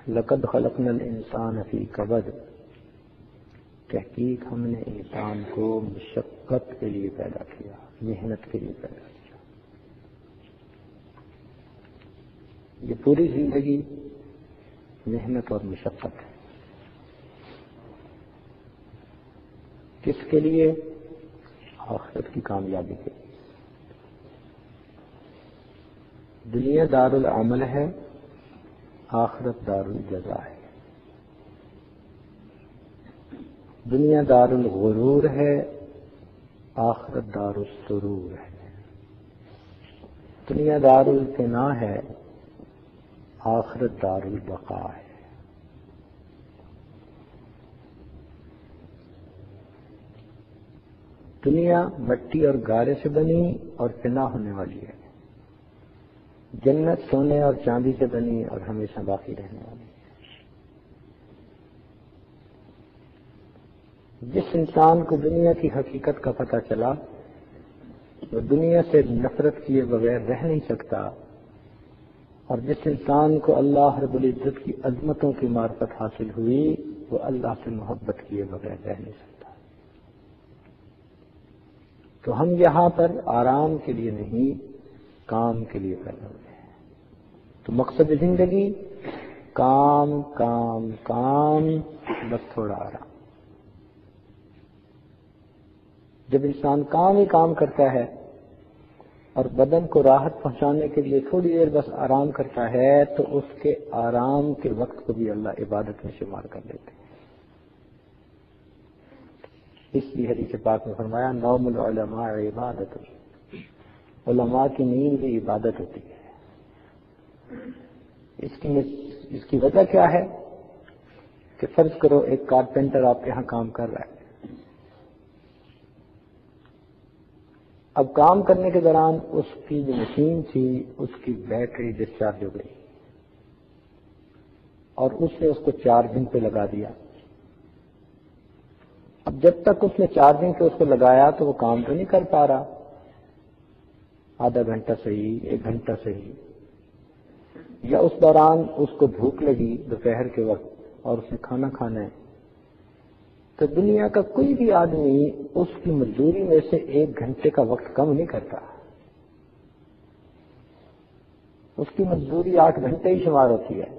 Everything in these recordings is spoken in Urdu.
لقد خلقنا الانسان فی کبد، تحقیق ہم نے انسان کو مشقت کے لیے پیدا کیا، محنت کے لیے پیدا کیا۔ یہ پوری زندگی محنت اور مشقت ہے۔ کس کے لیے؟ آخرت کی کامیابی کے لیے۔ دنیا دار العمل ہے، آخرت دار الجزا ہے۔ دنیا دار الغرور ہے، آخرت دار السرور ہے۔ دنیا دار الفنا ہے، آخرت دار البقاء ہے۔ دنیا مٹی اور گارے سے بنی اور فنا ہونے والی ہے، جنت سونے اور چاندی سے بنی اور ہمیشہ باقی رہنے والی ہے۔ جس انسان کو دنیا کی حقیقت کا پتہ چلا وہ دنیا سے نفرت کیے بغیر رہ نہیں سکتا، اور جس انسان کو اللہ رب العزت کی عظمتوں کی معرفت حاصل ہوئی وہ اللہ سے محبت کیے بغیر رہ نہیں سکتا۔ تو ہم یہاں پر آرام کے لیے نہیں، کام کے لیے پیدا ہوئے ہیں۔ تو مقصد زندگی کام کام کام، بس تھوڑا آرام۔ جب انسان کام ہی کام کرتا ہے اور بدن کو راحت پہنچانے کے لیے تھوڑی دیر بس آرام کرتا ہے تو اس کے آرام کے وقت کو بھی اللہ عبادت میں شمار کر لیتے ہیں۔ اس لیے حدیث پاک میں فرمایا نوم العلماء عبادت، علماء کی نیند بھی عبادت ہوتی ہے۔ اس کی وجہ کیا ہے کہ فرض کرو ایک کارپینٹر آپ کے یہاں کام کر رہا ہے، اب کام کرنے کے دوران اس کی جو مشین تھی اس کی بیٹری ڈسچارج ہو گئی اور اس نے اس کو چارجنگ پہ لگا دیا۔ اب جب تک اس نے چارجنگ پہ اس کو لگایا تو وہ کام تو نہیں کر پا رہا، آدھا گھنٹہ صحیح، 1 گھنٹہ صحیح، یا اس دوران اس کو بھوک لگی دوپہر کے وقت اور اس نے کھانا کھانا ہے، تو دنیا کا کوئی بھی آدمی اس کی مزدوری میں سے 1 گھنٹے کا وقت کم نہیں کرتا۔ اس کی مزدوری 8 گھنٹے ہی شمار ہوتی ہے،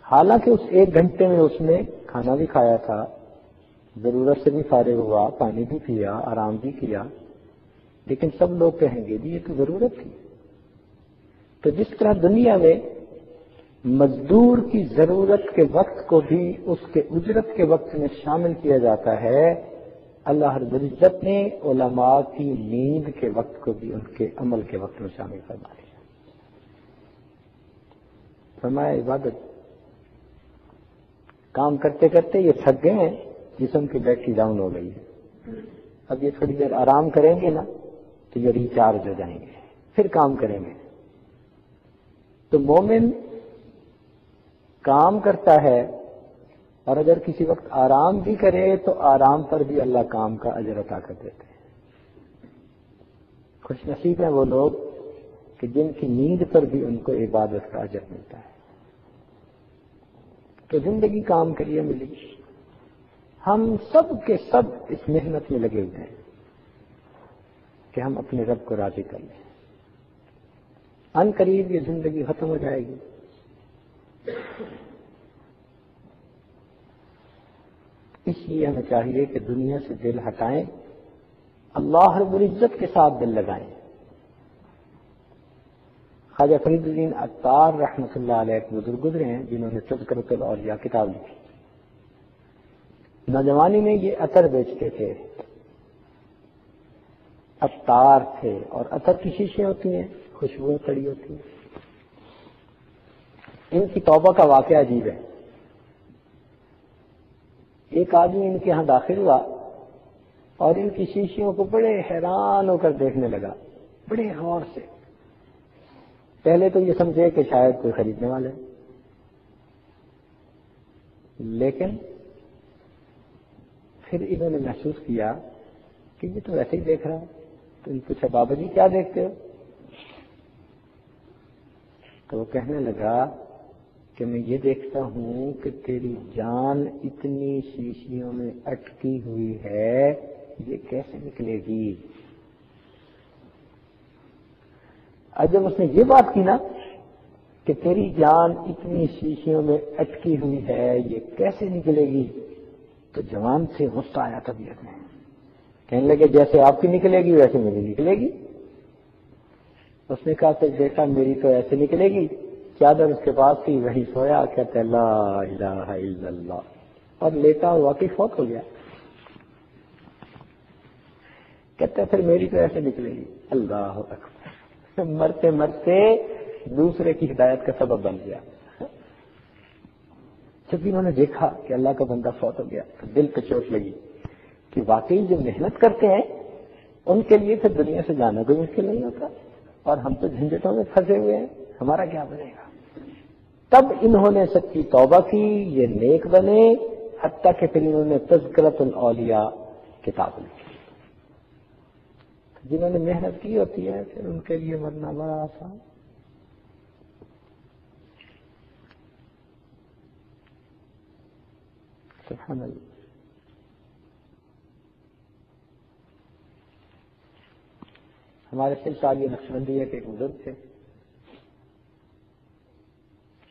حالانکہ اس 1 گھنٹے میں اس نے کھانا بھی کھایا تھا، ضرورت سے بھی فارغ ہوا، پانی بھی پیا، آرام بھی کیا، لیکن سب لوگ کہیں گے جی یہ تو ضرورت تھی۔ تو جس طرح دنیا میں مزدور کی ضرورت کے وقت کو بھی اس کے اجرت کے وقت میں شامل کیا جاتا ہے، اللہ رب العزت نے علماء کی نیند کے وقت کو بھی ان کے عمل کے وقت میں شامل فرما دیا۔ فرمایا عبادت، کام کرتے کرتے یہ تھک گئے ہیں، جسم کی بیٹری ڈاؤن ہو گئی ہے، اب یہ تھوڑی دیر آرام کریں گے نا تو یہ ریچارج ہو جائیں گے، پھر کام کریں گے۔ تو مومن کام کرتا ہے اور اگر کسی وقت آرام بھی کرے تو آرام پر بھی اللہ کام کا اجر عطا کر دیتے ہیں۔ خوش نصیب ہیں وہ لوگ کہ جن کی نیند پر بھی ان کو عبادت کا اجر ملتا ہے۔ تو زندگی کام کے لیے ملی، ہم سب کے سب اس محنت میں لگے ہوئے ہیں کہ ہم اپنے رب کو راضی کر لیں۔ ان قریب یہ زندگی ختم ہو جائے گی، اس لیے ہمیں چاہیے کہ دنیا سے دل ہٹائیں، اللہ رب العزت کے ساتھ دل لگائیں۔ خواجہ فرید الدین عطار رحمۃ اللہ علیہ ایک بزرگ گزرے ہیں جنہوں نے تذکرۃ الاولیاء کتاب لکھی۔ نوجوانی میں یہ عطر بیچتے تھے، عطار تھے، اور عطر کی شیشیں ہوتی ہیں، خوشبوئیں پڑی ہوتی ہیں۔ ان کی توبہ کا واقعہ عجیب ہے۔ ایک آدمی ان کے ہاں داخل ہوا اور ان کی شیشیوں کو بڑے حیران ہو کر دیکھنے لگا، بڑے غور سے۔ پہلے تو یہ سمجھے کہ شاید کوئی خریدنے والے، لیکن پھر انہوں نے محسوس کیا کہ یہ تو ویسے ہی دیکھ رہا ہے، تو ان پوچھا بابا جی کیا دیکھتے ہو؟ تو وہ کہنے لگا کہ میں یہ دیکھتا ہوں کہ تیری جان اتنی شیشیوں میں اٹکی ہوئی ہے، یہ کیسے نکلے گی؟ اور جب اس نے یہ بات کی نا کہ تیری جان اتنی شیشیوں میں اٹکی ہوئی ہے، یہ کیسے نکلے گی، تو جوان سے غصہ آیا طبیعت میں، کہنے لگے جیسے آپ کی نکلے گی ویسے میری نکلے گی۔ اس نے کہا کہ بیٹا میری تو ایسے نکلے گی، چادر اس کے پاس تھی، وہی سویا، کہتے لا الہ الا اللہ، اور لیٹا اور واقعی فوت ہو گیا۔ کہتے پھر میری تو ایسے نکلے گی، اللہ اکبر، مرتے مرتے دوسرے کی ہدایت کا سبب بن گیا۔ جب انہوں نے دیکھا کہ اللہ کا بندہ فوت ہو گیا تو دل پہ چوٹ لگی کہ واقعی جو محنت کرتے ہیں ان کے لیے پھر دنیا سے جانا کوئی مشکل نہیں ہوتا، اور ہم تو جھنجھٹوں میں پھنسے ہوئے ہیں، ہمارا کیا بنے گا؟ تب انہوں نے سچی توبہ کی، یہ نیک بنے، حتیٰ کہ پھر انہوں نے تذکرۃ الاولیاء کتاب لکھی۔ جنہوں نے محنت کی ہوتی ہے پھر ان کے لیے مرنا بڑا آسان۔ سبحان اللہ۔ ہمارے سلسلہ نقشبندیہ کے ایک بزرگ تھے،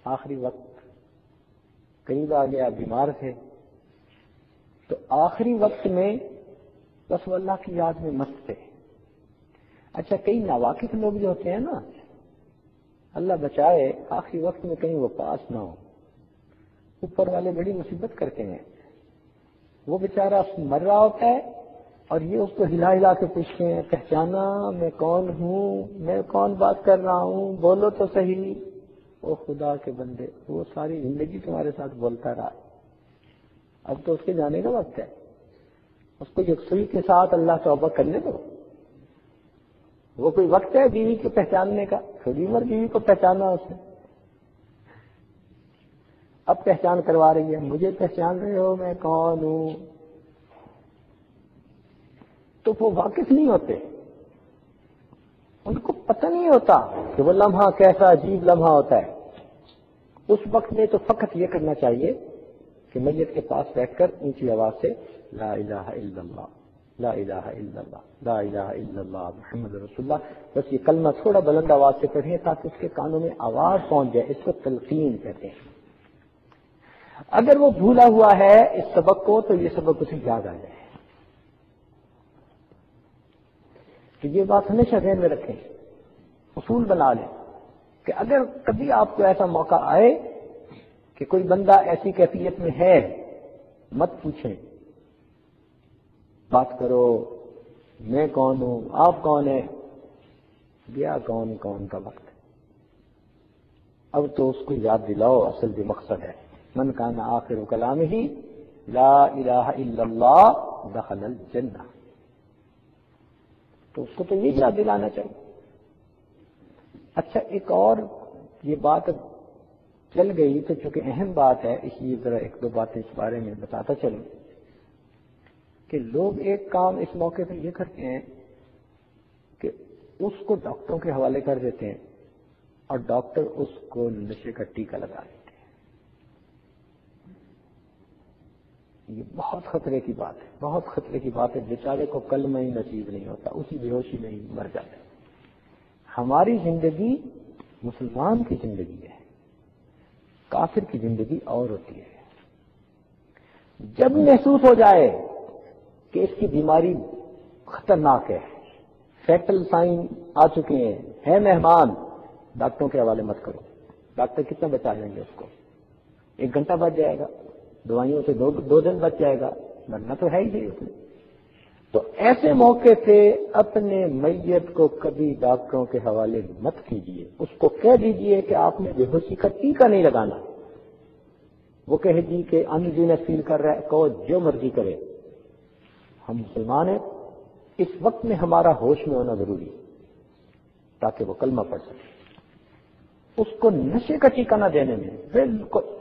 آخری وقت قریب آ گیا، بیمار تھے، تو آخری وقت میں بس وہ اللہ کی یاد میں مست تھے۔ اچھا کئی ناواقف لوگ جو ہوتے ہیں نا، اللہ بچائے آخری وقت میں کہیں وہ پاس نہ ہو، اوپر والے بڑی مصیبت کرتے ہیں، وہ بیچارہ مر رہا ہوتا ہے اور یہ اس کو ہلا ہلا کے پوچھتے ہیں پہچانا میں کون ہوں، میں کون بات کر رہا ہوں، بولو تو صحیح۔ او خدا کے بندے، وہ ساری زندگی تمہارے ساتھ بولتا رہا، اب تو اس کے جانے کا وقت ہے، اس کو یکسوئی کے ساتھ اللہ توبہ کرنے دو۔ وہ کوئی وقت ہے بیوی کو پہچاننے کا؟ تھوڑی عمر بیوی کو پہچانا اس نے، اب پہچان کروا رہی ہے، مجھے پہچان رہے ہو میں کون ہوں؟ تو وہ واقف نہیں ہوتے، ان کو پتہ نہیں ہوتا کہ وہ لمحہ کیسا عجیب لمحہ ہوتا ہے۔ اس وقت میں تو فقط یہ کرنا چاہیے کہ میت کے پاس بیٹھ کر اونچی آواز سے لا الہ الا اللہ، لا الہ الا اللہ، لا الہ الا اللہ محمد رسول اللہ، بس یہ کلمہ تھوڑا بلند آواز سے پڑھیں تاکہ اس کے کانوں میں آواز پہنچ جائے، اس کو تلقین کہتے ہیں۔ اگر وہ بھولا ہوا ہے اس سبق کو تو یہ سبق اسے یاد آ جائے۔ تو یہ بات ہمیشہ ذہن میں رکھیں، اصول بنا لیں کہ اگر کبھی آپ کو ایسا موقع آئے کہ کوئی بندہ ایسی کیفیت میں ہے، مت پوچھیں، بات کرو میں کون ہوں، آپ کون ہیں، گیا کون کون کا وقت ہے، اب تو اس کو یاد دلاؤ، اصل جو مقصد ہے من کان آخر کلامہ لا الہ الا اللہ دخل الجنہ، تو اس کو تو یہ یاد دلانا چاہیے۔ اچھا ایک اور یہ بات چل گئی تو چونکہ اہم بات ہے اس لیے ذرا ایک دو باتیں اس بارے میں بتاتا چلوں کہ لوگ ایک کام اس موقع پہ یہ کرتے ہیں کہ اس کو ڈاکٹروں کے حوالے کر دیتے ہیں اور ڈاکٹر اس کو نشے کا ٹیکہ لگا دیتے ہیں۔ یہ بہت خطرے کی بات ہے، بہت خطرے کی بات ہے، بیچارے کو کلمہ ہی نصیب نہیں ہوتا، اسی بے ہوشی میں ہی مر جاتا ہے۔ ہماری زندگی مسلمان کی زندگی ہے، کافر کی زندگی اور ہوتی ہے۔ جب محسوس ہو جائے کہ اس کی بیماری خطرناک ہے، فیٹل سائن آ چکے ہیں مہمان، ڈاکٹروں کے حوالے مت کرو، ڈاکٹر کتنا بچا لیں گے اس کو، 1 گھنٹہ بچ جائے گا، دوائیوں سے 2 دن بچ جائے گا، مرنا تو ہے ہی اس میں۔ تو ایسے موقع سے اپنے میت کو کبھی ڈاکٹروں کے حوالے مت کیجیے، اس کو کہہ دیجیے کہ آپ نے بے ہوشی کا ٹیکہ نہیں لگانا، وہ کہے جی کہ انجینس فیل کر رہا ہے، کہو جو مرضی کرے، ہم مسلمان ہیں، اس وقت میں ہمارا ہوش میں ہونا ضروری ہے تاکہ وہ کلمہ پڑھ سکے۔ اس کو نشے کا ٹیکہ نہ دینے میں بالکل،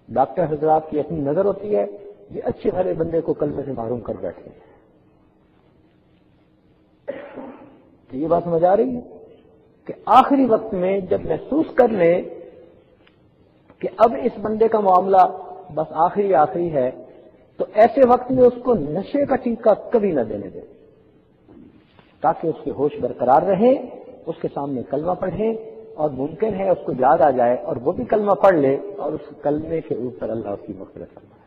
ڈاکٹر حضرات کی اپنی نظر ہوتی ہے، یہ اچھے بھلے بندے کو کلمے سے محروم کر بیٹھتے ہیں۔ تو یہ بات سمجھ آ رہی ہے کہ آخری وقت میں جب محسوس کر لیں کہ اب اس بندے کا معاملہ بس آخری ہے، تو ایسے وقت میں اس کو نشے کا ٹیکہ کبھی نہ دینے دے، تاکہ اس کے ہوش برقرار رہے، اس کے سامنے کلمہ پڑھے، اور ممکن ہے اس کو یاد آ جائے اور وہ بھی کلمہ پڑھ لے، اور اس کلمے کے اوپر اللہ اس کی مغفرت فرمائے۔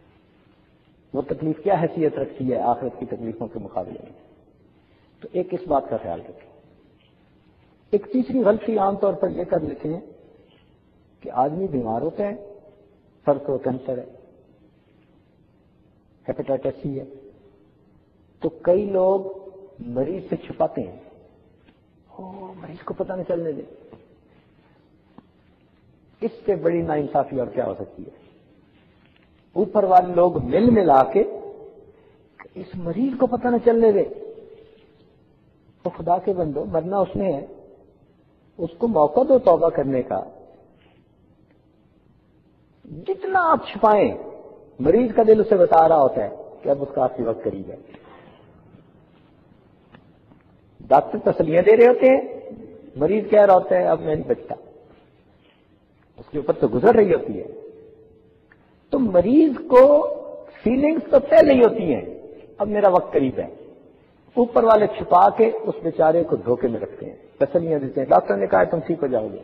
وہ تکلیف کیا حیثیت رکھتی ہے آخرت کی تکلیفوں کے مقابلے میں؟ تو ایک اس بات کا خیال رکھیں۔ ایک تیسری غلطی عام طور پر یہ کر لیتے ہیں کہ آدمی بیمار ہوتا ہے، فرض کرو کینسر ہے، ہیپیٹائٹس سی ہے، تو کئی لوگ مریض سے چھپاتے ہیں، مریض کو پتہ نہ چلنے دیں۔ اس سے بڑی ناانصافی اور کیا ہو سکتی ہے؟ اوپر والے لوگ ملا کے اس مریض کو پتہ نہ چلنے دے، تو خدا کے بندو مرنا اس نے ہے، اس کو موقع دو توبہ کرنے کا۔ جتنا آپ چھپائیں، مریض کا دل اسے بتا رہا ہوتا ہے کہ اب اس کا آخری وقت قریب ہے۔ ڈاکٹر تسلیاں دے رہے ہوتے ہیں، مریض کہہ رہا ہوتا ہے اب میں نہیں بچتا، اس کے اوپر تو گزر رہی ہوتی ہے۔ تو مریض کو فیلنگز تو پہلے ہی ہوتی ہیں اب میرا وقت قریب ہے، اوپر والے چھپا کے اس بیچارے کو دھوکے میں رکھتے ہیں، تسلیاں دیتے ہیں۔ ڈاکٹر نے کہا تم ٹھیک ہو جاؤ گے،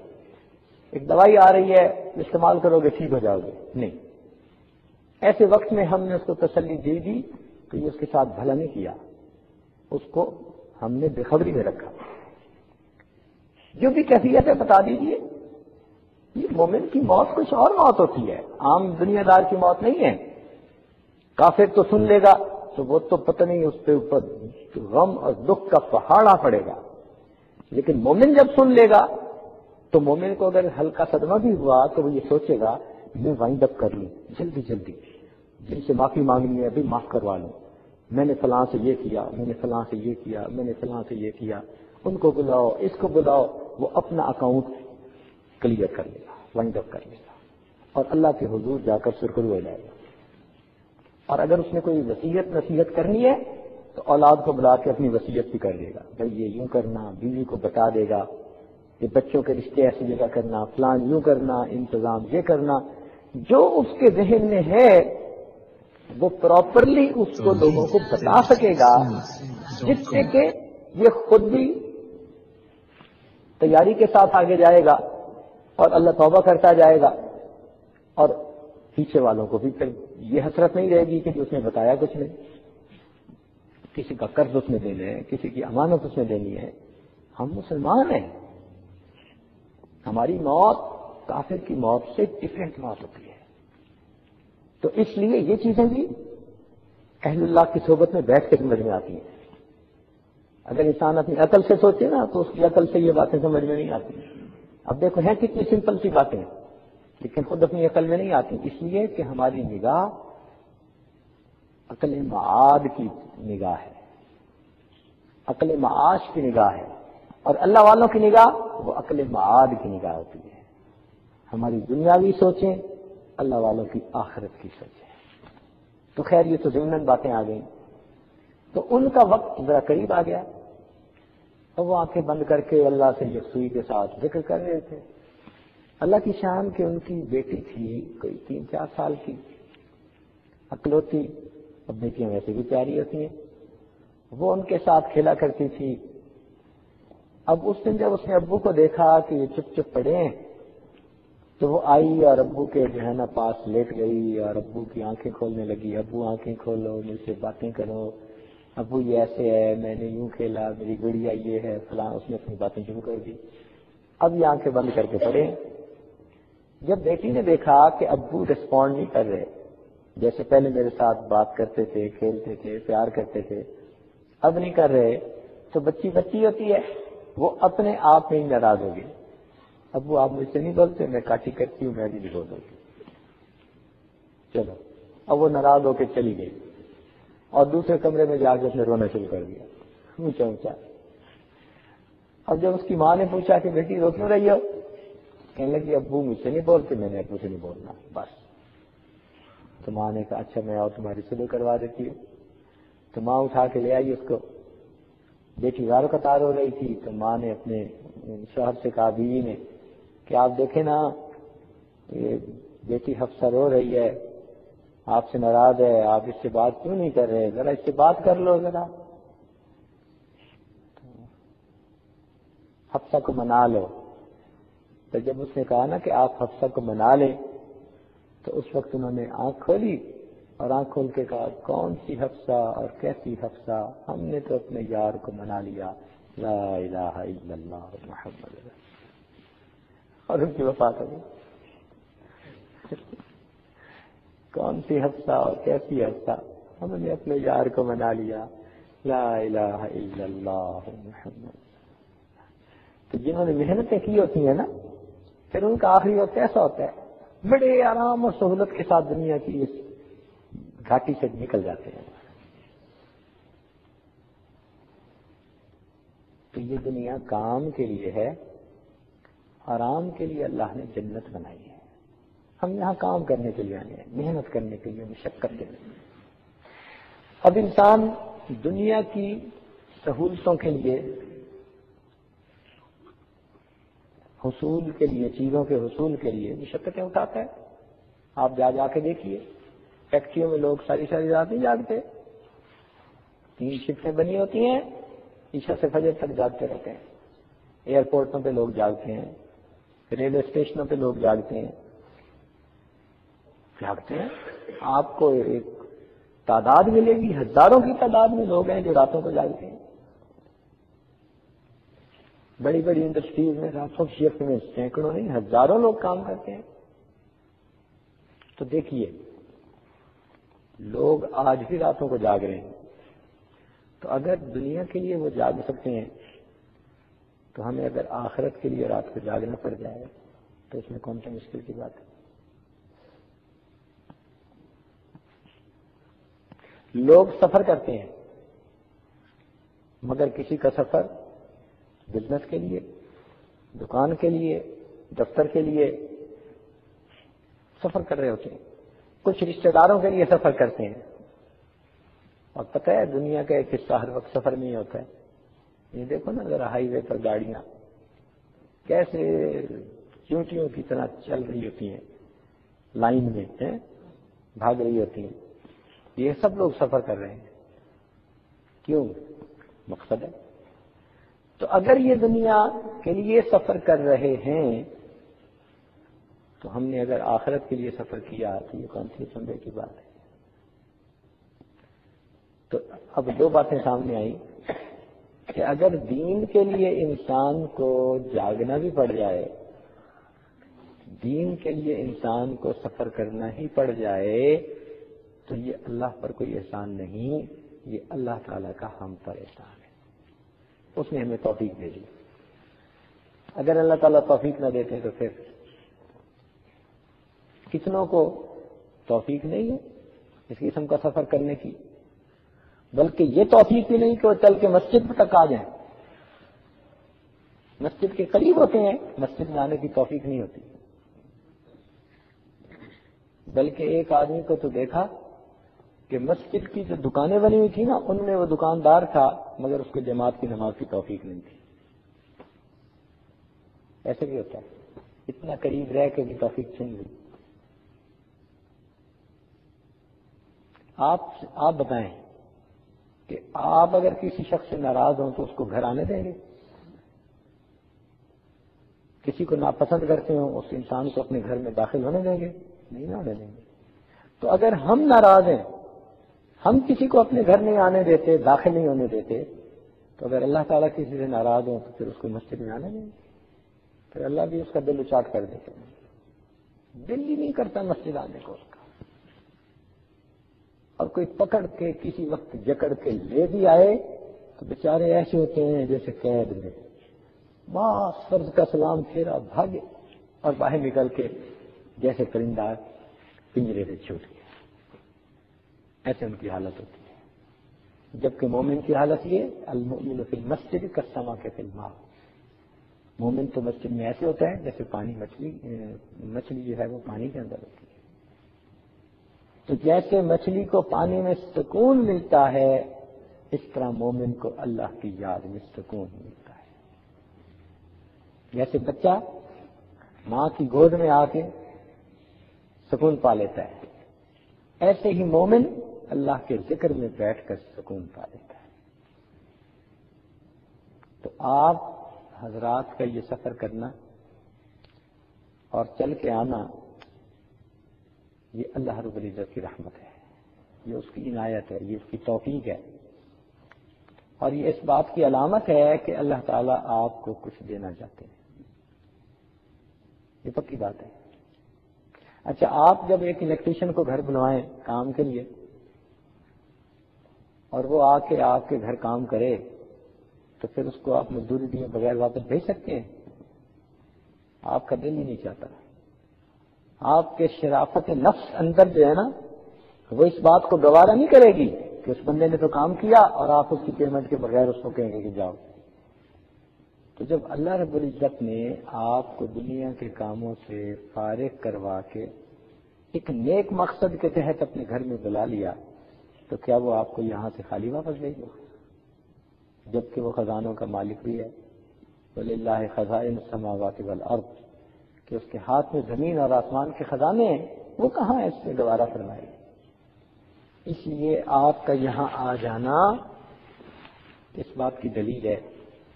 ایک دوائی آ رہی ہے استعمال کرو گے ٹھیک ہو جاؤ گے، نہیں۔ ایسے وقت میں ہم نے اس کو تسلی دے دی تو یہ اس کے ساتھ بھلا نہیں کیا، اس کو ہم نے بے خبری میں رکھا۔ جو بھی کیفیت ہے بتا دیجیے، یہ مومن کی موت کچھ اور موت ہوتی ہے، عام دنیا دار کی موت نہیں ہے۔ کافر تو سن لے گا تو وہ تو پتہ نہیں اس پہ اوپر غم اور دکھ کا پہاڑ آ پڑے گا، لیکن مومن جب سن لے گا تو مومن کو اگر ہلکا صدمہ بھی ہوا تو وہ یہ سوچے گا میں وائنڈ اپ کر لوں جلدی جن سے معافی مانگنی ہے ابھی معاف کروا لوں، میں نے فلاں سے یہ کیا، میں نے فلاں سے یہ کیا، میں نے فلاں سے یہ کیا، ان کو بلاؤ اس کو بلاؤ، وہ اپنا اکاؤنٹ کلیئر کر لے گا، وائنڈ اپ کر لے گا، اور اللہ کے حضور جا کر سرخرو ہو جائے گا۔ اور اگر اس نے کوئی وصیت نصیحت کرنی ہے تو اولاد کو بلا کے اپنی وصیت بھی کر دے گا، بھائی یہ یوں کرنا، بیوی کو بتا دے گا کہ بچوں کے رشتے ایسی جگہ کرنا، فلان یوں کرنا، انتظام یہ کرنا، جو اس کے ذہن میں ہے وہ پراپرلی اس کو لوگوں کو بتا سکے گا، جس سے کہ یہ خود بھی تیاری کے ساتھ آگے جائے گا اور اللہ توبہ کرتا جائے گا، اور پیچھے والوں کو بھی پھر یہ حسرت نہیں رہے گی کہ اس نے بتایا کچھ نہیں۔ کسی کا قرض اس نے دینا ہے، کسی کی امانت اس نے دینی ہے، ہم مسلمان ہیں، ہماری موت کافر کی موت سے ڈفرینٹ موت ہوتی ہے۔ تو اس لیے یہ چیزیں بھی اہل اللہ کی صحبت میں بیٹھ کے سمجھ میں آتی ہیں۔ اگر انسان اپنی عقل سے سوچے نا تو اس کی عقل سے یہ باتیں سمجھ میں نہیں آتی۔ اب دیکھو ہیں کتنی سمپل سی باتیں، لیکن خود اپنی عقل میں نہیں آتی، اس لیے کہ ہماری نگاہ عقل معاد کی نگاہ ہے، عقل معاش کی نگاہ ہے، اور اللہ والوں کی نگاہ وہ عقل معاد کی نگاہ ہوتی ہے۔ ہماری دنیاوی سوچیں، اللہ والوں کی آخرت کی سوچیں۔ تو خیر یہ تو ضمن باتیں آ گئیں، تو ان کا وقت ذرا قریب آ گیا، اور وہ آنکھیں بند کر کے اللہ سے یکسوئی کے ساتھ ذکر کر رہے تھے۔ اللہ کی شان کہ ان کی بیٹی تھی کوئی 3-4 سال کی، اکلوتی، اب بیٹیاں ویسے بھی پیاری ہوتی ہیں، وہ ان کے ساتھ کھیلا کرتی تھی۔ اب اس دن جب اس نے ابو کو دیکھا کہ یہ چپ چپ پڑے ہیں، تو وہ آئی اور ابو کے جو ہے نا پاس لیٹ گئی اور ابو کی آنکھیں کھولنے لگی، ابو آنکھیں کھولو، مجھ سے باتیں کرو، ابو یہ ایسے ہے، میں نے یوں کھیلا، میری گڑیا یہ ہے فلاں، اس نے اپنی باتیں شروع کر دی۔ اب یہ آنکھیں بند کر کے پڑے۔ جب بیٹی نے دیکھا کہ ابو ریسپونڈ نہیں کر رہے، جیسے پہلے میرے ساتھ بات کرتے تھے، کھیلتے تھے، پیار کرتے تھے، اب نہیں کر رہے، تو بچی ہوتی ہے، وہ اپنے آپ میں ہی ناراض ہوگی۔ ابو آپ مجھ سے نہیں بولتے، میں کاٹی کرتی ہوں، میں بھی نہیں بولوں گی، چلو۔ اب وہ ناراض ہو کے چلی گئی اور دوسرے کمرے میں جا کے اس نے رونا شروع کر دیا، اونچا اونچا۔ اب جب اس کی ماں نے پوچھا کہ بیٹی رو کیوں رہی ہو، کہنے لگی ابو مجھ سے نہیں بولتے، میں نے ابو سے نہیں بولنا بس۔ تو ماں نے کہا اچھا میں اور تمہاری صلح کروا دیتی ہوں۔ تو ماں اٹھا کے لے آئی اس کو، بیٹی زاروں قطار ہو رہی تھی، تو ماں نے اپنے شوہر سے کہا، بیوی نے، کہ آپ دیکھیں نا یہ بیٹی حفصہ رو رہی ہے، آپ سے ناراض ہے، آپ اس سے بات کیوں نہیں کر رہے، ذرا اس سے بات کر لو ذرا، حفصہ کو منا لو۔ تو جب اس نے کہا نا کہ آپ حفصہ کو منا لیں، تو اس وقت انہوں نے آنکھ کھولی اور آنکھ کھول کے کہا کون سی حفصہ اور کیسی حفصہ، ہم نے تو اپنے یار کو منا لیا، لا الہ الا اللہ محمد رسول اللہ، اور ان کی وفات ہو گئی۔ کون سی حفصہ اور کیسی حفصہ، ہم نے اپنے یار کو منا لیا، لا الہ الا اللہ محمد۔ تو جنہوں نے محنتیں کی ہوتی ہیں نا، پھر ان کا آخری وقت ایسا ہوتا ہے، بڑے آرام اور سہولت کے ساتھ دنیا کی اس گھاٹی سے نکل جاتے ہیں۔ تو یہ دنیا کام کے لیے ہے، آرام کے لیے اللہ نے جنت بنائی ہے۔ ہم یہاں کام کرنے کے لیے آئے ہیں، محنت کرنے کے لیے، مشقت کے لیے۔ اب انسان دنیا کی سہولتوں کے لیے، حصول کے لیے، چیزوں کے حصول کے لیے مشقتیں اٹھاتا ہے۔ آپ جا کے دیکھیے، فیکٹریوں میں لوگ ساری رات نہیں جاگتے، 3 شفٹیں بنی ہوتی ہیں، عشاء سے فجر تک جاگتے رہتے ہیں۔ ایئرپورٹوں پہ لوگ جاگتے ہیں، ریلوے اسٹیشنوں پہ لوگ جاگتے ہیں۔ آپ کو ایک تعداد ملے گی، ہزاروں کی تعداد میں لوگ ہیں جو راتوں کو جاگتے ہیں۔ بڑی بڑی انڈسٹریز میں راتوں کی شفٹ میں سینکڑوں نہیں، ہزاروں لوگ کام کرتے ہیں۔ تو دیکھیے، لوگ آج بھی راتوں کو جاگ رہے ہیں، تو اگر دنیا کے لیے وہ جاگ سکتے ہیں، تو ہمیں اگر آخرت کے لیے رات کو جاگنا پڑ جائے تو اس میں کون سی مشکل کی بات ہے؟ لوگ سفر کرتے ہیں، مگر کسی کا سفر بزنس کے لیے، دکان کے لیے، دفتر کے لیے سفر کر رہے ہوتے ہیں، کچھ رشتہ داروں کے لیے سفر کرتے ہیں۔ اور پتہ ہے دنیا کا ایک حصہ ہر وقت سفر میں ہی ہوتا ہے۔ یہ دیکھو نا ذرا ہائی وے پر گاڑیاں کیسے چونٹیوں کی طرح چل رہی ہوتی ہیں، لائن میں بھاگ رہی ہوتی ہیں، یہ سب لوگ سفر کر رہے ہیں۔ کیوں؟ مقصد ہے۔ تو اگر یہ دنیا کے لیے سفر کر رہے ہیں تو ہم نے اگر آخرت کے لیے سفر کیا تو یہ کون سی سمجھے کی بات ہے؟ تو اب 2 باتیں سامنے آئی کہ اگر دین کے لیے انسان کو جاگنا بھی پڑ جائے، دین کے لیے انسان کو سفر کرنا ہی پڑ جائے، تو یہ اللہ پر کوئی احسان نہیں، یہ اللہ تعالیٰ کا ہم پر احسان ہے۔ اس نے ہمیں توفیق دے دی۔ اگر اللہ تعالیٰ توفیق نہ دیتے تو پھر کتنوں کو توفیق نہیں ہے اس قسم کا سفر کرنے کی، بلکہ یہ توفیق بھی نہیں کہ وہ چل کے مسجد تک آ جائیں۔ مسجد کے قریب ہوتے ہیں، مسجد میں آنے کی توفیق نہیں ہوتی۔ بلکہ ایک آدمی کو تو دیکھا کہ مسجد کی جو دکانیں بنی ہوئی تھی نا، ان میں وہ دکاندار تھا مگر اس کو جماعت کی نماز کی توفیق نہیں تھی۔ ایسے بھی ہوتا ہے، اتنا قریب رہ کے بھی توفیق چھین لی۔ آپ بتائیں کہ آپ اگر کسی شخص سے ناراض ہوں تو اس کو گھر آنے دیں گے؟ کسی کو ناپسند کرتے ہوں اس انسان کو اپنے گھر میں داخل ہونے دیں گے؟ نہیں آنے دیں گے۔ تو اگر ہم ناراض ہیں، ہم کسی کو اپنے گھر نہیں آنے دیتے، داخل نہیں ہونے دیتے، تو اگر اللہ تعالیٰ کسی سے ناراض ہوں تو پھر اس کو مسجد میں آنے دیں گے؟ پھر اللہ بھی اس کا دل اچاٹ کر دیتے ہیں، دل ہی نہیں کرتا مسجد آنے کو اس کا۔ اور کوئی پکڑ کے کسی وقت جکڑ کے لے بھی آئے تو بیچارے ایسے ہوتے ہیں جیسے قید میں، بس فرض کا سلام پھیرا، بھاگے اور باہر نکل کے جیسے پرندہ پنجرے سے چھوٹ گیا، ایسے ان کی حالت ہوتی ہے۔ جبکہ مومن کی حالت یہ، المؤمن فی المسجد کالسمک فی الماء، مومن تو مسجد میں ایسے ہوتا ہے جیسے پانی، مچھلی جو ہے وہ پانی کے اندر ہوتی ہے۔ تو جیسے مچھلی کو پانی میں سکون ملتا ہے، اس طرح مومن کو اللہ کی یاد میں سکون ملتا ہے۔ جیسے بچہ ماں کی گود میں آ کے سکون پا لیتا ہے، ایسے ہی مومن اللہ کے ذکر میں بیٹھ کر سکون پا لیتا ہے۔ تو آپ حضرات کا یہ سفر کرنا اور چل کے آنا، یہ اللہ رب العزت کی رحمت ہے، یہ اس کی عنایت ہے، یہ اس کی توفیق ہے، اور یہ اس بات کی علامت ہے کہ اللہ تعالیٰ آپ کو کچھ دینا چاہتے ہیں، یہ پکی بات ہے۔ اچھا، آپ جب ایک الیکٹریشین کو گھر بنوائیں کام کے لیے اور وہ آ کے آپ کے گھر کام کرے، تو پھر اس کو آپ مزدوری دیے بغیر واپس بھیج سکتے ہیں؟ آپ کا دل ہی نہیں چاہتا۔ آپ کے شرافت نفس اندر جو ہے نا، وہ اس بات کو گوارا نہیں کرے گی کہ اس بندے نے تو کام کیا اور آپ اس کی پیمنٹ کے بغیر اس کو کہیں گے کہ جاؤ۔ تو جب اللہ رب العزت نے آپ کو دنیا کے کاموں سے فارغ کروا کے ایک نیک مقصد کے تحت اپنے گھر میں بلا لیا، تو کیا وہ آپ کو یہاں سے خالی واپس بھیجے؟ جبکہ وہ خزانوں کا مالک بھی ہے، وَلِلَّهِ خَزَائِنُ السَّمَاوَاتِ وَالْأَرْضِ، کہ اس کے ہاتھ میں زمین اور آسمان کے خزانے ہیں، وہ کہاں اس سے گوارا فرمائے؟ اس لیے آپ کا یہاں آ جانا اس بات کی دلیل ہے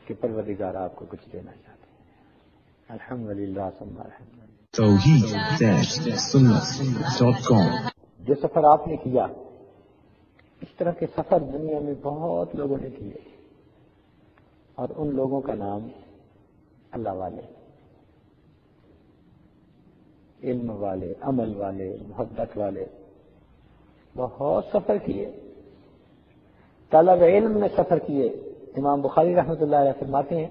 کہ پروردگار آپ کو کچھ دینا چاہتے ہیں۔ الحمدللہ ثم الحمدللہ۔ توحید-سنت.com جو سفر آپ نے کیا، اس طرح کے سفر دنیا میں بہت لوگوں نے کیے، اور ان لوگوں کا نام اللہ والے، علم والے، عمل والے، محبت والے، بہت سفر کیے۔ طلب علم میں سفر کیے۔ امام بخاری رحمۃ اللہ علیہ فرماتے ہیں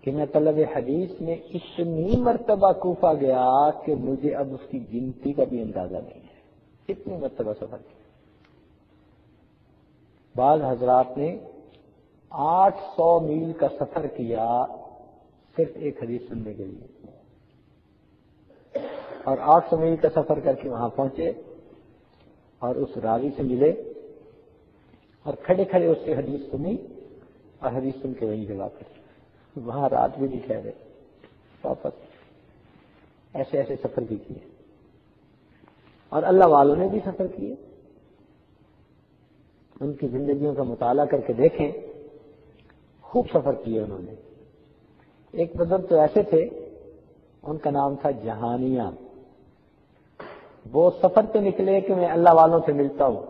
کہ میں طلب حدیث میں اتنی مرتبہ کوفہ گیا کہ مجھے اب اس کی گنتی کا بھی اندازہ نہیں ہے، اتنی مرتبہ سفر کیا۔ بعض حضرات نے 800 میل کا سفر کیا صرف ایک حدیث سننے کے لیے، اور 800 میل کا سفر کر کے وہاں پہنچے اور اس راوی سے ملے اور کھڑے کھڑے اس سے حدیث سنی اور حدیث سن کے وہیں سے واپس، وہاں رات بھی نہیں ٹھہرے، واپس۔ ایسے ایسے سفر بھی کیے، اور اللہ والوں نے بھی سفر کیے۔ ان کی زندگیوں کا مطالعہ کر کے دیکھیں، خوب سفر کیے انہوں نے۔ ایک بزرگ تو ایسے تھے، ان کا نام تھا جہانیہ۔ وہ سفر پہ نکلے کہ میں اللہ والوں سے ملتا ہوں،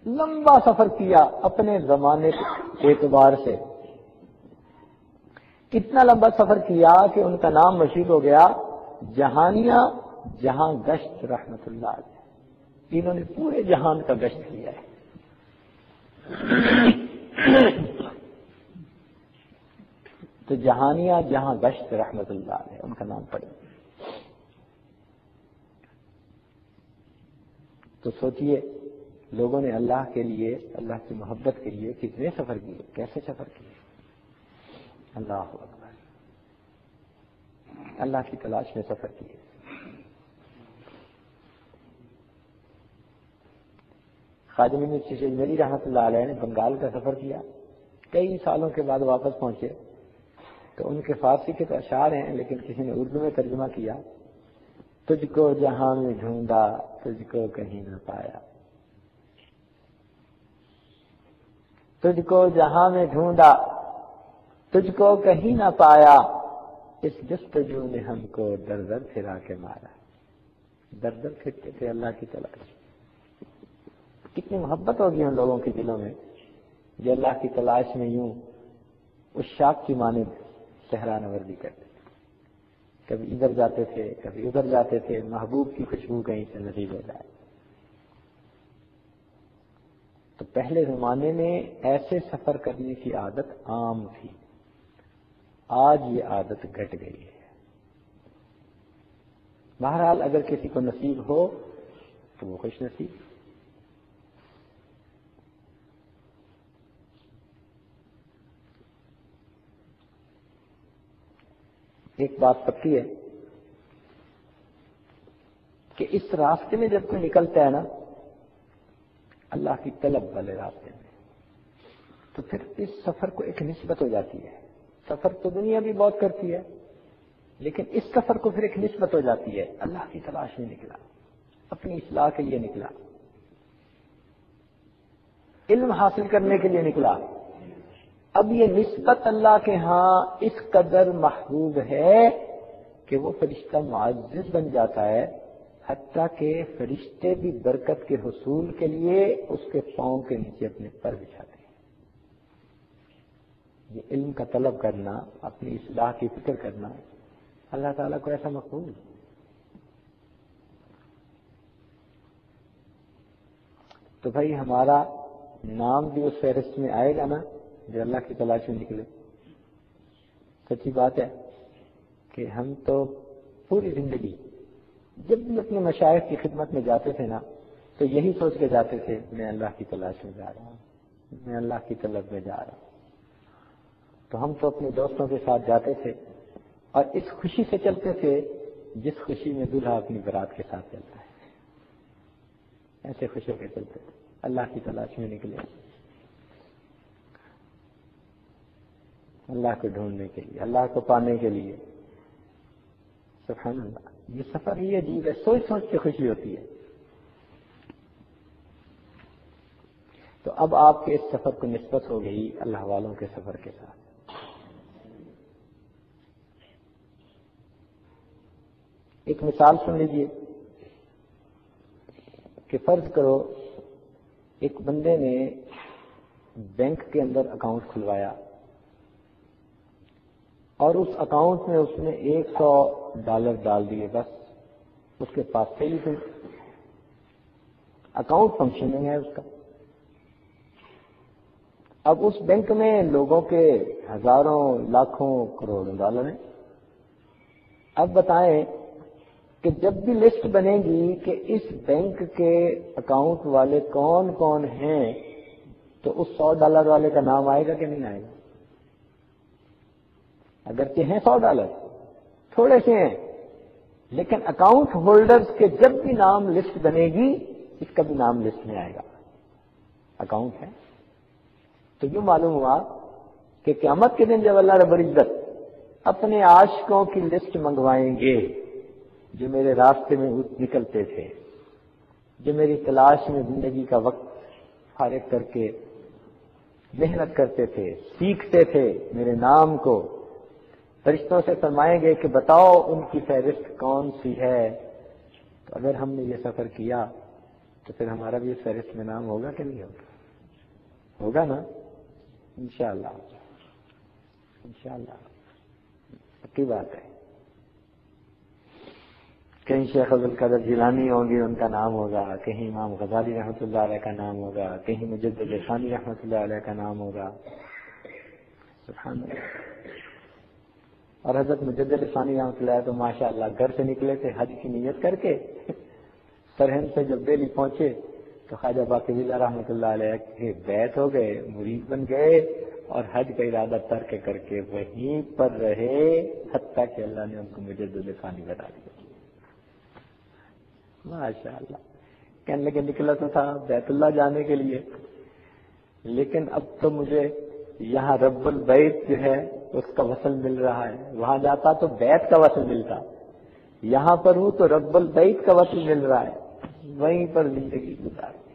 لمبا سفر کیا اپنے زمانے کے اعتبار سے، اتنا لمبا سفر کیا کہ ان کا نام مشہور ہو گیا جہانیہ جہاں گشت رحمت اللہ علیہ۔ انہوں نے پورے جہان کا گشت کیا ہے۔ تو جہانیہ جہاں گشت رحمت اللہ علیہ، ان کا نام پڑے۔ تو سوچئے لوگوں نے اللہ کے لیے، اللہ کی محبت کے لیے کتنے سفر کیے، کیسے سفر کیے۔ اللہ اکبر، اللہ کی تلاش میں سفر کیے۔ خواجہ مین چشتی اجمیری رحمۃ اللہ علیہ نے بنگال کا سفر کیا، کئی سالوں کے بعد واپس پہنچے تو ان کے فارسی کے تو اشعار ہیں، لیکن کسی نے اردو میں ترجمہ کیا، تجھ کو جہاں میں ڈھونڈا تجھ کو کہیں نہ پایا، تجھ کو جہاں میں ڈھونڈا تجھ کو کہیں نہ پایا، اس جستجو نے ہم کو در در پھرا کے مارا۔ در در پھرتے تھے اللہ کی تلاش۔ کتنی محبت ہوگی ان لوگوں کے دلوں میں جو اللہ کی تلاش میں یوں اس شاخ کی مانند صحرا نوردی کرتے تھے، کبھی ادھر جاتے تھے کبھی ادھر جاتے تھے، محبوب کی خوشبو کہیں سے نصیب ہو جائے۔ تو پہلے زمانے میں ایسے سفر کرنے کی عادت عام تھی، آج یہ عادت گھٹ گئی ہے۔ بہرحال اگر کسی کو نصیب ہو تو وہ خوش نصیب۔ ایک بات پکی ہے کہ اس راستے میں جب کوئی نکلتا ہے نا، اللہ کی طلب والے راستے میں، تو پھر اس سفر کو ایک نسبت ہو جاتی ہے۔ سفر تو دنیا بھی بہت کرتی ہے، لیکن اس سفر کو پھر ایک نسبت ہو جاتی ہے، اللہ کی تلاش میں نکلا، اپنی اصلاح کے لیے نکلا، علم حاصل کرنے کے لیے نکلا۔ اب یہ نسبت اللہ کے ہاں اس قدر محبوب ہے کہ وہ فرشتہ معزز بن جاتا ہے، حتیٰ کہ فرشتے بھی برکت کے حصول کے لیے اس کے پاؤں کے نیچے اپنے پر بچھاتے ہیں۔ یہ علم کا طلب کرنا، اپنی اصلاح کی فکر کرنا اللہ تعالیٰ کو ایسا مقبول ہے۔ تو بھائی ہمارا نام بھی اس فہرست میں آئے گا نا جو اللہ کی تلاش میں نکلے۔ سچی بات ہے کہ ہم تو پوری زندگی جب بھی اپنے مشائخ کی خدمت میں جاتے تھے نا تو یہی سوچ کے جاتے تھے میں اللہ کی تلاش میں جا رہا ہوں، میں اللہ کی طلب میں جا رہا ہوں۔ تو ہم تو اپنے دوستوں کے ساتھ جاتے تھے اور اس خوشی سے چلتے تھے جس خوشی میں دلہا اپنی برات کے ساتھ چلتا ہے، ایسے خوش ہو کے چلتے تھے، اللہ کی تلاش میں نکلے، اللہ کو ڈھونڈنے کے لیے، اللہ کو پانے کے لیے۔ سبحان اللہ، یہ سفر ہی عجیب ہے، سوچ سوچ کے خوشی ہوتی ہے۔ تو اب آپ کے اس سفر کو نسبت ہو گئی اللہ والوں کے سفر کے ساتھ۔ ایک مثال سن لیجیے کہ فرض کرو ایک بندے نے بینک کے اندر اکاؤنٹ کھلوایا اور اس اکاؤنٹ میں اس نے $100 ڈال دیے، بس اس کے پاس سے ہی تھے، اکاؤنٹ فنکشننگ ہے اس کا۔ اب اس بینک میں لوگوں کے ہزاروں لاکھوں کروڑوں ڈالر ہیں۔ اب بتائیں کہ جب بھی لسٹ بنے گی کہ اس بینک کے اکاؤنٹ والے کون کون ہیں تو اس $100 والے کا نام آئے گا کہ نہیں آئے گا؟ اگرچہ ہیں $100 تھوڑے سے ہیں، لیکن اکاؤنٹ ہولڈرز کے جب بھی نام لسٹ بنے گی اس کا بھی نام لسٹ میں آئے گا، اکاؤنٹ ہے۔ تو یوں معلوم ہوا کہ قیامت کے دن جب اللہ رب العزت اپنے عاشقوں کی لسٹ منگوائیں گے جو میرے راستے میں نکلتے تھے، جو میری تلاش میں زندگی کا وقت فارغ کر کے محنت کرتے تھے، سیکھتے تھے میرے نام کو، فرشتوں سے فرمائیں گے کہ بتاؤ ان کی فہرست کون سی ہے۔ تو اگر ہم نے یہ سفر کیا تو پھر ہمارا بھی اس فہرست میں نام ہوگا کہ نہیں ہوگا؟ ہوگا نا، انشاءاللہ، انشاءاللہ، پکی بات ہے۔ کہیں شیخ عبد القادر جیلانی ہوں گے ان کا نام ہوگا، کہیں امام غزالی رحمۃ اللہ علیہ کا نام ہوگا، کہیں مجدد ثانی رحمۃ اللہ علیہ کا نام ہوگا۔ سبحان اللہ۔ اور حضرت مجدد ثانی رحمۃ اللہ علیہ تو ماشاءاللہ گھر سے نکلے تھے حج کی نیت کر کے، سرہند سے جب دہلی پہنچے تو خواجہ باقی اللہ رحمۃ اللہ علیہ کے بیعت ہو گئے، مرید بن گئے اور حج کا ارادہ ترک کر کے وہیں پر رہے حتیٰ کہ اللہ نے ان کو مجدد ثانی بنا دیا۔ ماشاءاللہ، کہنے لگے نکلا تو تھا بیت اللہ جانے کے لیے، لیکن اب تو مجھے یہاں رب البیت جو ہے اس کا وصل مل رہا ہے، وہاں جاتا تو بیت کا وصل ملتا، یہاں پر ہوں تو رب البیت کا وصل مل رہا ہے، وہیں پر زندگی گزارتی۔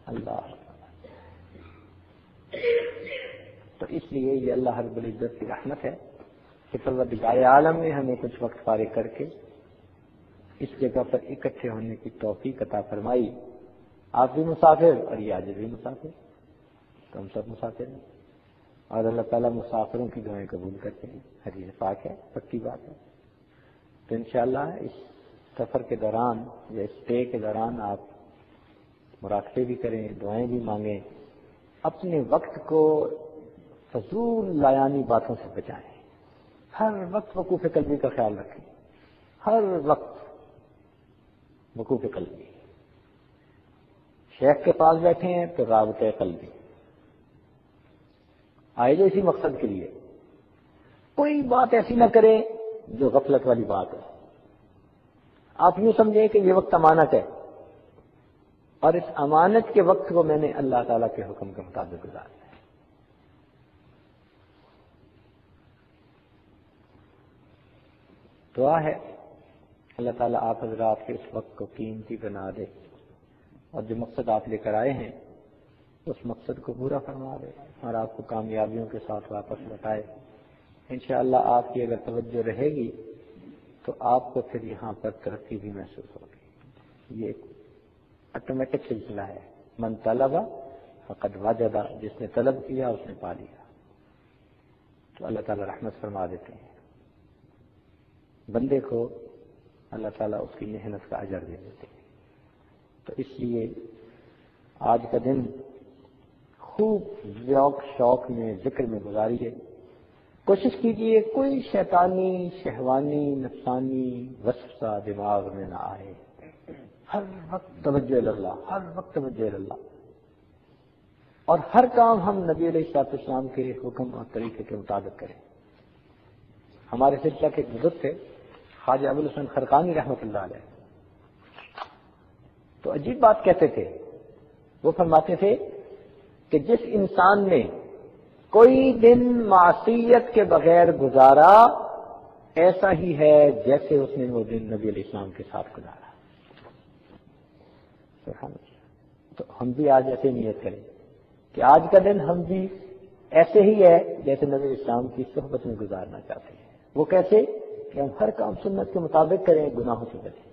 اللہ، تو اس لیے یہ اللہ رب العزت کی رحمت ہے کہ پروردگار عالم نے ہمیں کچھ وقت فارغ کر کے اس جگہ پر اکٹھے ہونے کی توفیق عطا فرمائی۔ آپ بھی مسافر اور یہ آج بھی مسافر، تو ہم سب مسافر ہیں، اور اللہ تعالیٰ مسافروں کی دعائیں قبول کرتے ہیں، حدیث پاک ہے، پکی بات ہے۔ تو انشاءاللہ اس سفر کے دوران یا اسٹے کے دوران آپ مراقبے بھی کریں، دعائیں بھی مانگیں، اپنے وقت کو فضول لایانی باتوں سے بچائیں، ہر وقت وقوف قلبی کا خیال رکھیں، ہر وقت وقوف قلبی۔ شیخ کے پاس بیٹھے ہیں تو رابطہ قلبی آئے جو اسی مقصد کے لیے، کوئی بات ایسی نہ کرے جو غفلت والی بات ہے۔ آپ یوں سمجھیں کہ یہ وقت امانت ہے اور اس امانت کے وقت کو میں نے اللہ تعالیٰ کے حکم کے مطابق گزارنا ہے۔ دعا ہے اللہ تعالیٰ آپ حضرات کے اس وقت کو قیمتی بنا دے اور جو مقصد آپ لے کر آئے ہیں اس مقصد کو پورا فرما دے اور آپ کو کامیابیوں کے ساتھ واپس لوٹائے۔ انشاءاللہ آپ کی اگر توجہ رہے گی تو آپ کو پھر یہاں پر ترقی بھی محسوس ہوگی۔ یہ ایک آٹومیٹک سلسلہ ہے، من طلب فقد وجد، جس نے طلب کیا اس نے پا لیا۔ تو اللہ تعالیٰ رحمت فرما دیتے ہیں، بندے کو اللہ تعالیٰ اس کی محنت کا اجر دے دیتے ہیں۔ تو اس لیے آج کا دن خوب ذوق شوق میں ذکر میں گزاریے، کوشش کیجیے کوئی شیطانی شہوانی نفسانی وسوسہ دماغ میں نہ آئے، ہر وقت توجہ اللہ، ہر وقت توجہ اللہ، اور ہر کام ہم نبی علیہ الصلوۃ والسلام کے حکم اور طریقے کے مطابق کریں۔ ہمارے سلسلہ کے ایک بزرگ تھے خواجہ ابوالحسن خرقانی رحمۃ اللہ علیہ، تو عجیب بات کہتے تھے، وہ فرماتے تھے کہ جس انسان نے کوئی دن معصیت کے بغیر گزارا ایسا ہی ہے جیسے اس نے وہ دن نبی علیہ السلام کے ساتھ گزارا۔ سبحان اللہ۔ تو ہم بھی آج ایسے نیت کریں کہ آج کا دن ہم بھی ایسے ہی ہے جیسے نبی علیہ السلام کی صحبت میں گزارنا چاہتے ہیں۔ وہ کیسے؟ کہ ہم ہر کام سنت کے مطابق کریں، گناہوں سے بچیں۔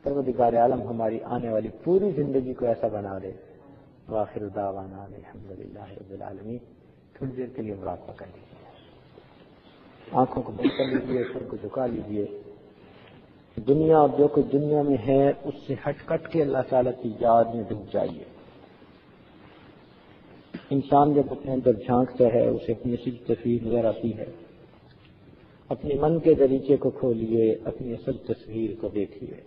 پروردگار عالم ہماری آنے والی پوری زندگی کو ایسا بنا دے۔ وآخر دعوانا الحمدللہ رب العالمین۔ تھوڑی دیر کے لیے مراقبہ کر لیجیے، آنکھوں کو بند کر لیجیے، سر کو جھکا لیجیے۔ دنیا اور جو کچھ دنیا میں ہے اس سے ہٹ کٹ کے اللہ تعالیٰ کی یاد میں ڈوب جائیے۔ انسان جب اپنے اندر جھانکتا ہے اسے اپنی اصل تصویر نظر آتی ہے۔ اپنے من کے دریچے کو کھولیے، اپنی اصل تصویر کو دیکھیے۔